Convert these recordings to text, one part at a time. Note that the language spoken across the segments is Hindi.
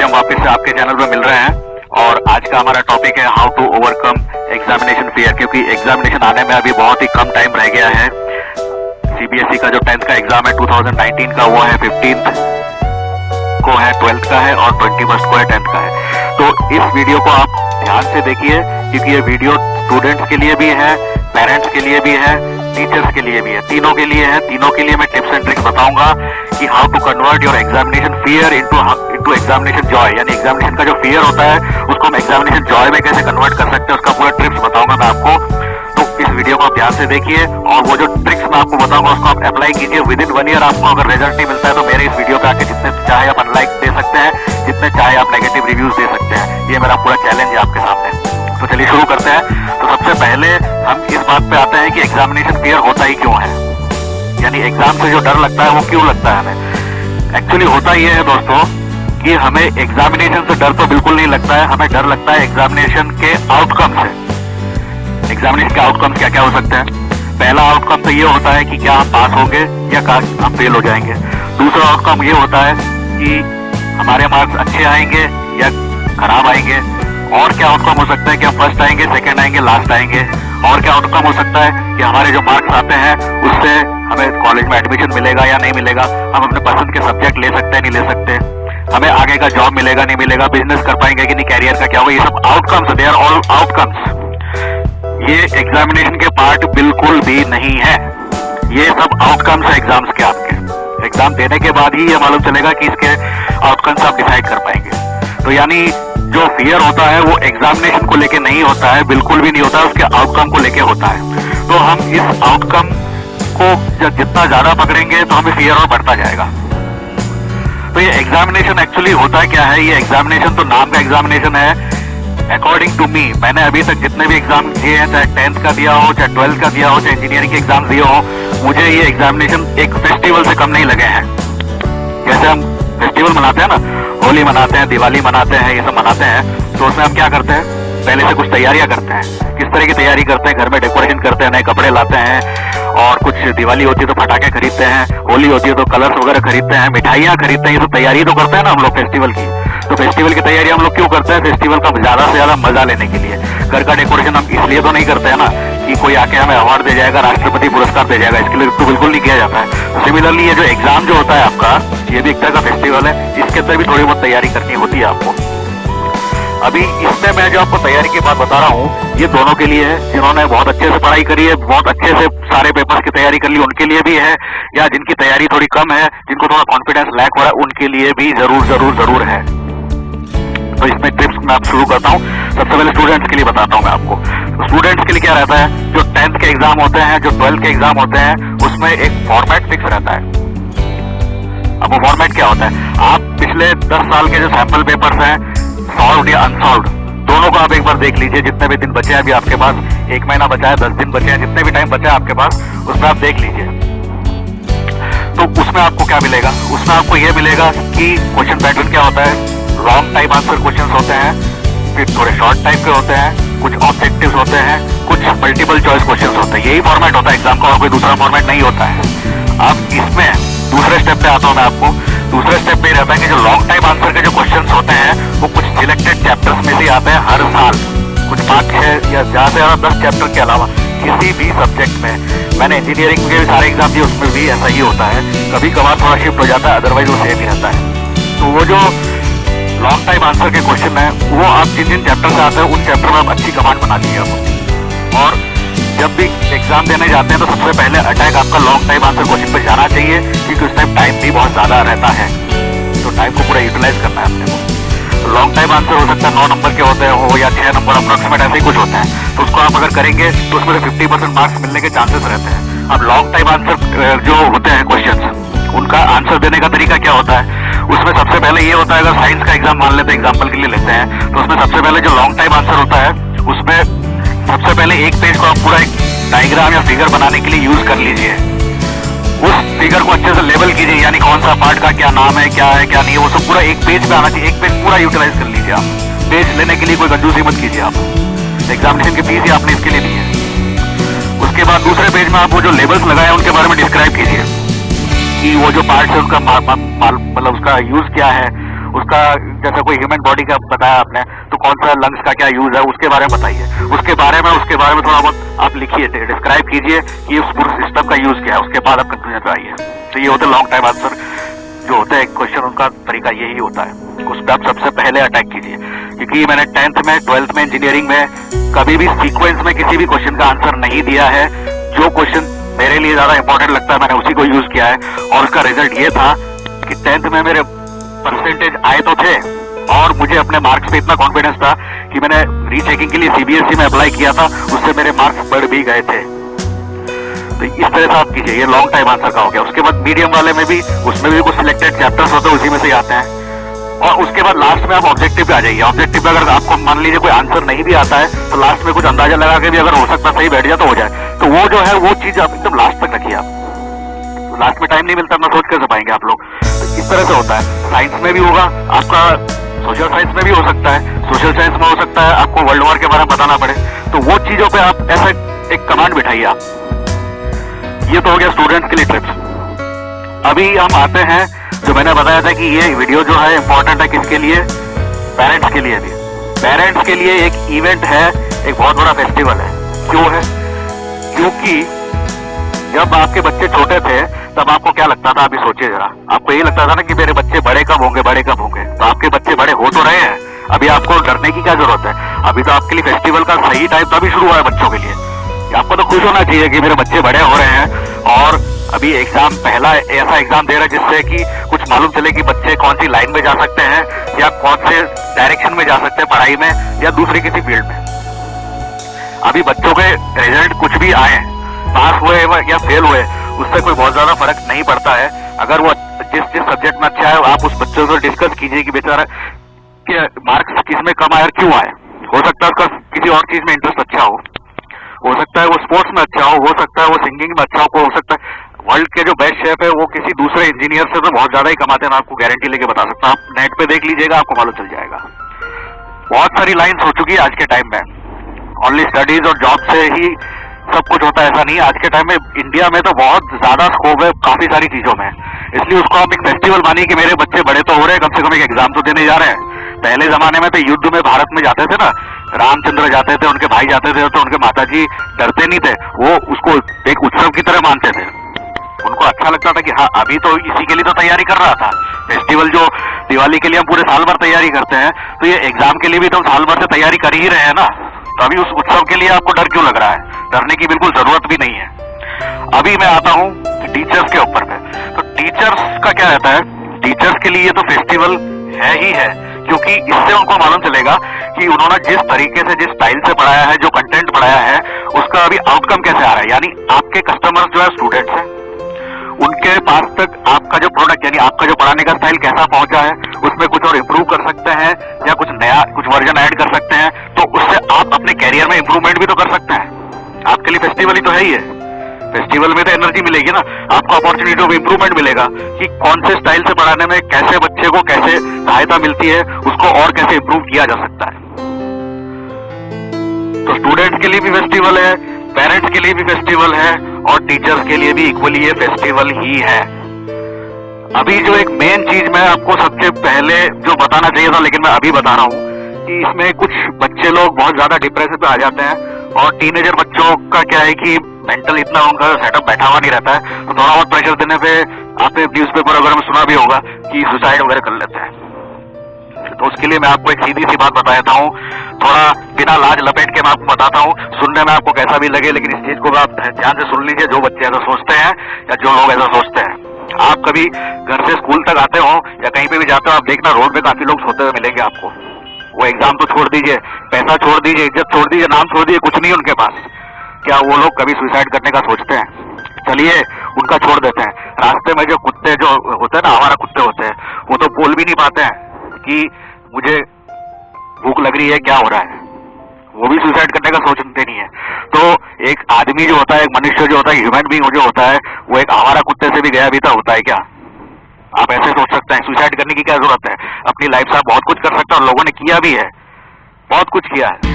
हम वापस से आपके चैनल पे मिल रहे हैं और आज का हमारा टॉपिक है how to overcome examination fear, क्योंकि एग्जामिनेशन आने में अभी बहुत ही कम टाइम रह गया है। सीबीएसई का जो 10th का एग्जाम है 2019 का, वो है 15th को है, 12th का है और 21st को है 10th का है। तो इस वीडियो को आप ध्यान से देखिए, क्योंकि ये वीडियो स्टूडेंट्स के लिए भी है, पेरेंट्स के लिए भी है, टीचर्स के लिए भी है, तीनों के लिए है। तीनों के लिए मैं टिप्स एंड ट्रिक्स बताऊंगा कि how to convert your examination fear into examination joy, यानी एग्जामिनेशन का जो फियर होता है उसको हम एग्जामिनेशन जॉय में कैसे कन्वर्ट कर सकते हैं, उसका पूरा ट्रिप्स बताऊंगा मैं आपको। तो इस वीडियो को आप ध्यान से देखिए और वो जो ट्रिक्स मैं आपको बताऊंगा उसको आप अप्लाई कीजिए। विद इन 1 ईयर आपको अगर रिजल्ट नहीं मिलता है तो मेरे इस वीडियो पे आके जितने चाहे आप अनलाइक दे सकते हैं, जितने चाहे आप नेगेटिव रिव्यूज दे सकते हैं। ये मेरा पूरा चैलेंज है आपके सामने। तो चलिए शुरू करते हैं। तो सबसे पहले हम इस बात पे आते हैं कि एग्जामिनेशन फियर होता ही क्यों है, यानी एग्जाम से जो डर लगता है वो क्यों लगता है हमें। एक्चुअली होता ये है दोस्तों कि हमें एग्जामिनेशन से डर तो बिल्कुल नहीं लगता है, हमें डर लगता है एग्जामिनेशन के आउटकम से। एग्जामिनेशन के आउटकम क्या क्या हो सकते हैं? पहला आउटकम तो ये होता है कि क्या हम पास होंगे या हम फेल हो जाएंगे। दूसरा आउटकम ये होता है कि हमारे मार्क्स अच्छे आएंगे या खराब आएंगे। और क्या आउटकम हो सकता है कि हम फर्स्ट आएंगे, सेकंड आएंगे, लास्ट आएंगे। और क्या आउटकम हो सकता है कि हमारे जो मार्क्स आते हैं उससे हमें कॉलेज में एडमिशन मिलेगा या नहीं मिलेगा, हम अपने पसंद के सब्जेक्ट ले सकते हैं नहीं ले सकते, हमें आगे का जॉब मिलेगा नहीं मिलेगा, बिजनेस कर पाएंगे कि नहीं, कैरियर का क्या होगा। ये सब outcomes, they are all outcomes. ये एग्जामिनेशन के पार्ट बिल्कुल भी नहीं है। ये सब आउटकम्स है एग्जाम्स के आपके। एग्जाम देने के बाद ही ये मालूम चलेगा कि इसके आउटकम्स आप डिसाइड कर पाएंगे। तो यानी जो फियर होता है वो एग्जामिनेशन को लेके नहीं होता है, बिल्कुल भी नहीं होता है, उसके आउटकम को लेके होता है। तो हम इस आउटकम को जब जितना ज्यादा पकड़ेंगे तो हमें फियर और बढ़ता जाएगा। तो ये एग्जामिनेशन एक्चुअली होता क्या है? ये एग्जामिनेशन तो नाम का एग्जामिनेशन है। अकॉर्डिंग टू मी, मैंने अभी तक जितने भी एग्जाम दिए हैं, चाहे 10th का दिया हो, चाहे 12th का दिया हो, चाहे इंजीनियरिंग के एग्जाम दिए हो, मुझे ये एग्जामिनेशन एक फेस्टिवल से कम नहीं लगे हैं। जैसे हम फेस्टिवल मनाते हैं ना, होली मनाते हैं, दिवाली मनाते हैं, ये सब मनाते हैं, तो उसमें हम क्या करते हैं? पहले से कुछ तैयारियां करते हैं। किस तरह की तैयारी करते हैं? घर में डेकोरेशन करते हैं, नए कपड़े लाते हैं, और कुछ दिवाली होती है तो पटाखे खरीदते हैं, होली होती है तो कलर्स वगैरह खरीदते हैं, मिठाइयां खरीदते हैं। ये सब तैयारी तो करते हैं ना हम लोग फेस्टिवल की। तो फेस्टिवल की तैयारी हम लोग क्यों करते हैं? फेस्टिवल का ज्यादा से ज्यादा मजा लेने के लिए। घर का डेकोरेशन हम इसलिए तो नहीं करते हैं ना कि कोई आके हमें अवार्ड दे जाएगा, राष्ट्रपति पुरस्कार दे जाएगा, इसके लिए तो बिल्कुल नहीं किया जाता है। सिमिलरली ये जो एग्जाम जो होता है आपका, ये भी एक तरह का फेस्टिवल है, इसके अंदर भी थोड़ी बहुत तैयारी करनी होती है आपको। अभी इसमें मैं जो आपको तैयारी की बात बता रहा हूँ, ये दोनों के लिए है जिन्होंने बहुत अच्छे से पढ़ाई करी है, बहुत अच्छे से सारे पेपर्स की तैयारी कर ली, उनके लिए भी है, या जिनकी तैयारी थोड़ी कम है, जिनको थोड़ा कॉन्फिडेंस लैक हो रहा है, उनके लिए भी जरूर है। तो इसमें टिप्स मैं आप शुरू करता हूँ। सबसे पहले स्टूडेंट्स के लिए बताता हूँ मैं आपको। तो स्टूडेंट्स के लिए क्या रहता है? जो 10th के एग्जाम होते हैं, जो 12th के एग्जाम होते हैं, उसमें एक फॉर्मेट फिक्स रहता है। अब वो फॉर्मेट क्या होता है? आप पिछले 10 साल के जो सैंपल पेपर्स हैं, सॉल्व्ड या अनसॉल्व्ड, दोनों को आप एक बार देख लीजिए। जितने भी दिन बचे हैं अभी आपके पास, 1 महीना बचा है, 10 दिन बचे हैं, जितने भी टाइम बचा है आपके पास, उसमें आप देख लीजिए। तो उसमें आपको क्या मिलेगा? उसमें आपको यह मिलेगा कि क्वेश्चन पैटर्न क्या होता है। लॉन्ग टाइप आंसर क्वेश्चंस होते हैं, फिर थोड़े शॉर्ट टाइप के होते हैं, कुछ ऑब्जेक्टिव्स होते हैं, कुछ मल्टीपल चॉइस क्वेश्चंस होते हैं। यही फॉर्मेट होता है एग्जाम का, और कोई दूसरा फॉर्मेट नहीं होता है। अब इसमें दूसरे स्टेप पे आता हूं मैं आपको। दूसरे स्टेप पे रहता है कि जो लॉन्ग टाइम आंसर के जो क्वेश्चंस होते हैं वो कुछ सिलेक्टेड चैप्टर्स में से आते हैं हर साल, कुछ 5-6 या ज्यादा से ज्यादा 10 चैप्टर के अलावा किसी भी सब्जेक्ट में। मैंने इंजीनियरिंग के सारे एग्जाम दिए, उसमें भी ऐसा ही होता है। कभी कभार थोड़ा शिफ्ट हो जाता है, अदरवाइज वो सेम ही रहता है। तो वो जो लॉन्ग टाइम आंसर के क्वेश्चन है, वो आप जिन चैप्टर से आते हैं उन चैप्टर में आप अच्छी कमांड बना लीजिए आप। और जब भी एग्जाम देने जाते हैं तो सबसे पहले अटैक आपका लॉन्ग टाइम आंसर क्वेश्चन पे जाना चाहिए, क्योंकि उस टाइम टाइम भी बहुत ज्यादा रहता है, तो टाइम को पूरा यूटिलाइज करना है अपने को। लॉन्ग टाइम आंसर हो सकता है 9 नंबर के होते हो या 6 नंबर, अप्रोक्सीमेट ऐसे ही कुछ होता है। तो उसको आप अगर करेंगे तो उसमें से 50% मार्क्स मिलने के चांसेस रहते हैं। अब लॉन्ग टाइम आंसर जो होते हैं क्वेश्चन, उनका आंसर देने का तरीका क्या होता है? उसमें सबसे पहले ये होता है, अगर साइंस का एग्जाम मान लेते हैं, एग्जाम्पल के लिए लेते हैं, तो उसमें सबसे पहले जो लॉन्ग टाइम आंसर होता है, उसमें सबसे पहले एक पेज को आप पूरा एक डायग्राम या फिगर बनाने के लिए यूज कर लीजिए। उस फिगर को अच्छे से लेबल कीजिए, यानी कौन सा पार्ट का क्या नाम है, क्या है क्या नहीं है, वो सब पूरा एक पेज पे आना चाहिए। एक पेज पूरा यूटिलाइज कर लीजिए आप। पेज लेने के लिए कोई कंजूसी मत कीजिए आप, एग्जामिनेशन की फीस ही आपने इसके लिए दी है। उसके बाद दूसरे पेज में आप वो जो लेबल्स लगाए हैं उनके बारे में डिस्क्राइब कीजिए कि वो जो पार्ट है उनका मतलब उसका यूज क्या है, उसका जैसे कोई ह्यूमन बॉडी का बताया आपने, तो कौन सा लंग्स का क्या यूज है उसके बारे में बताइए, उसके बारे में थोड़ा बहुत आप लिखिए, डिस्क्राइब कीजिए कि उस पूरे सिस्टम का यूज क्या है, उसके बाद आप कंक्लूजन पे आइए। तो ये होते लॉन्ग टाइम आंसर जो होते हैं क्वेश्चन, उनका तरीका यही होता है। उस पर आप सबसे पहले अटैक कीजिए, क्योंकि मैंने 10th में 12th में इंजीनियरिंग में कभी भी सीक्वेंस में किसी भी क्वेश्चन का आंसर नहीं दिया है। जो क्वेश्चन मेरे लिए ज्यादा इंपॉर्टेंट लगता है मैंने उसी को यूज किया है, और उसका रिजल्ट ये था कि 10th में मेरे परसेंटेज आए तो थे, और मुझे अपने मार्क्स पे इतना कॉन्फिडेंस था कि मैंने रीचेकिंग के लिए सीबीएसई में अप्लाई किया था, उससे मेरे मार्क्स बढ़ भी गए थे। तो इस तरह से आप कीजिए, ये लॉन्ग टाइम आंसर का हो गया। उसके बाद मीडियम वाले में भी, उसमें भी कुछ सिलेक्टेड चैप्टर्स होते हैं, उसी में से आते हैं। और उसके बाद लास्ट में आप ऑब्जेक्टिव पे आ जाइए। ऑब्जेक्टिव पे अगर आपको मान लीजिए कोई आंसर नहीं भी आता है, तो लास्ट में कुछ अंदाजा लगा के भी अगर हो सकता सही बैठ जाए तो हो जाए। तो वो जो है वो चीज आप एकदम लास्ट तक रखिए। आप लास्ट में टाइम नहीं मिलता, अपना सोच कैसे पाएंगे आप लोग। तो इस तरह से होता है। साइंस में भी होगा आपका, सोशल साइंस में भी हो सकता है, सोशल साइंस में हो सकता है आपको वर्ल्ड वॉर के बारे में बताना पड़े, तो वो चीजों पे आप ऐसा एक कमांड बिठाइए आप। ये तो हो गया स्टूडेंट्स के लिए टिप्स। अभी हम आते हैं, जो मैंने बताया था कि ये वीडियो जो है इंपॉर्टेंट है किसके लिए, पेरेंट्स के लिए भी। पेरेंट्स के लिए एक इवेंट है, एक बहुत बड़ा फेस्टिवल है। क्यों है? क्योंकि जब आपके बच्चे छोटे थे तब आपको क्या लगता था, अभी सोचिए जरा, आपको यही लगता था ना कि मेरे बच्चे बड़े कब होंगे, बड़े कब होंगे। तो आपके बच्चे बड़े हो तो रहे हैं, अभी आपको डरने की क्या जरूरत है। अभी तो आपके लिए फेस्टिवल का सही टाइम तभी शुरू हुआ है बच्चों के लिए। आपको तो खुश होना चाहिए कि मेरे बच्चे बड़े हो रहे हैं, और अभी एग्जाम, पहला ऐसा एग्जाम दे रहा है जिससे कि कुछ मालूम चले कि बच्चे कौन सी लाइन में जा सकते हैं, या कौन से डायरेक्शन में जा सकते हैं पढ़ाई में, या दूसरी किसी फील्ड में। अभी बच्चों के रिजल्ट कुछ भी आए, पास हुए या फेल हुए, उससे कोई बहुत ज्यादा फर्क नहीं पड़ता है। अगर वो जिस सब्जेक्ट में अच्छा है, आप उस बच्चों को डिस्कस कीजिए कि बेचारा के मार्क्स किस में कम आए और क्यों आए। हो सकता है उसका किसी और चीज में इंटरेस्ट अच्छा हो सकता है वो स्पोर्ट्स में अच्छा हो सकता है वो सिंगिंग में अच्छा हो सकता है वर्ल्ड के जो बेस्ट शेफ है वो किसी दूसरे इंजीनियर से तो बहुत ज्यादा ही कमाते हैं। मैं आपको गारंटी लेके बता सकता हूँ, आप नेट पे देख लीजिएगा, आपको मालूम चल जाएगा। बहुत सारी लाइन्स हो चुकी है आज के टाइम में, ओनली स्टडीज और जॉब से ही सब कुछ होता है ऐसा नहीं। आज के टाइम में इंडिया में तो बहुत ज्यादा स्कोप है काफी सारी चीजों में, इसलिए उसको आप एक फेस्टिवल मानिए कि मेरे बच्चे बड़े तो हो रहे हैं, कम से कम एक एग्जाम तो देने जा रहे हैं। पहले जमाने में तो युद्ध में भारत में जाते थे ना, रामचंद्र जाते थे, उनके भाई जाते थे, तो उनके माताजी डरते नहीं थे, वो उसको एक उत्सव की तरह मानते थे। उनको अच्छा लगता था कि हाँ अभी तो इसी के लिए तो तैयारी कर रहा था। फेस्टिवल जो दिवाली के लिए हम पूरे साल भर तैयारी करते हैं, तो ये एग्जाम के लिए भी तो हम साल भर से तैयारी कर ही रहे हैं ना। तो अभी उस उत्सव के लिए आपको डर क्यों लग रहा है? डरने की बिल्कुल जरूरत भी नहीं है। अभी मैं आता हूँ टीचर्स के ऊपर पे। तो टीचर्स का क्या रहता है, टीचर्स के लिए तो फेस्टिवल है ही है, क्योंकि इससे उनको मालूम चलेगा कि उन्होंने जिस तरीके से, जिस स्टाइल से पढ़ाया है, जो कंटेंट पढ़ाया है, उसका अभी आउटकम कैसे आ रहा है। यानी आपके कस्टमर्स जो है स्टूडेंट्स हैं, उनके पास तक आपका जो प्रोडक्ट यानी आपका जो पढ़ाने का स्टाइल कैसा पहुंचा है, उसमें कुछ और इम्प्रूव कर सकते हैं या कुछ नया कुछ वर्जन ऐड कर सकते हैं, तो उससे आप अपने कैरियर में इम्प्रूवमेंट भी तो कर सकते हैं। आपके लिए फेस्टिवल ही तो है ही है। फेस्टिवल में तो एनर्जी मिलेगी ना, आपको अपॉर्चुनिटी ऑफ इम्प्रूवमेंट मिलेगा कि कौन से स्टाइल से पढ़ाने में कैसे बच्चे को कैसे सहायता मिलती है, उसको और कैसे इम्प्रूव किया जा सकता है। तो स्टूडेंट्स के लिए भी फेस्टिवल है, पेरेंट्स के लिए भी फेस्टिवल है, और टीचर्स के लिए भी इक्वली ये फेस्टिवल ही है। अभी जो एक मेन चीज मैं आपको सबसे पहले जो बताना चाहिए था, लेकिन मैं अभी बता रहा हूँ कि इसमें कुछ बच्चे लोग बहुत ज्यादा डिप्रेशन पे आ जाते हैं, और टीनेजर बच्चों का क्या है कि मेंटल इतना उनका सेटअप बैठा हुआ नहीं रहता है, तो थोड़ा बहुत प्रेशर देने पे आपने न्यूज़पेपर वगैरह में सुना भी होगा कि सुसाइड वगैरह कर लेते हैं। तो उसके लिए मैं आपको एक सीधी सी बात बता देता हूँ, थोड़ा बिना लाज लपेट के मैं आपको बताता हूँ, सुनने में आपको कैसा भी लगे, लेकिन इस चीज को आप ध्यान से सुन लीजिए, जो बच्चे ऐसा सोचते हैं या जो लोग ऐसा सोचते हैं। आप कभी घर से स्कूल तक आते हो या कहीं पे भी जाते हो, आप देखना रोड पे काफी लोग सोते हुए मिलेंगे आपको। वो एग्जाम तो छोड़ दीजिए, पैसा छोड़ दीजिए, इज्जत छोड़ दीजिए, नाम छोड़ दीजिए, कुछ नहीं है उनके पास। क्या वो लोग कभी सुसाइड करने का सोचते हैं? चलिए उनका छोड़ देते हैं। रास्ते में जो कुत्ते जो होते हैं ना, हमारा कुत्ते होते हैं, वो तो बोल भी नहीं पाते हैं कि मुझे भूख लग रही है, क्या हो रहा है, वो भी सुसाइड करने का सोचते नहीं है। तो एक आदमी जो होता है, एक मनुष्य जो होता है, ह्यूमन बीइंग जो होता है, वो एक हमारा कुत्ते से भी गया बीता होता है क्या? आप ऐसे सोच सकते हैं, सुसाइड करने की क्या जरूरत है? अपनी लाइफ से आप बहुत कुछ कर सकते हैं, और लोगों ने किया भी है, बहुत कुछ किया है।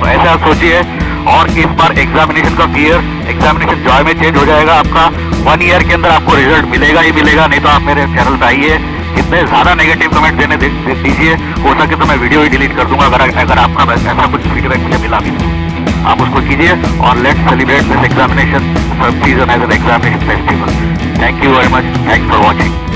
तो ऐसे आप सोचिए। और इस बार एग्जामिनेशन का फियर एग्जामिनेशन जॉय में चेंज हो जाएगा आपका। 1 ईयर के अंदर आपको रिजल्ट मिलेगा ही मिलेगा, नहीं तो आप मेरे चैनल पे आइए, इतने ज्यादा नेगेटिव कमेंट देने दीजिए, हो सके तो मैं वीडियो ही डिलीट कर दूंगा अगर आपका ऐसा कुछ फीडबैक मुझे मिला भी तो आप उसको कीजिए। और लेट्स सेलिब्रेट दिस एग्जामिनेशन सब season as an examination festival. Thank you very much, thanks for watching.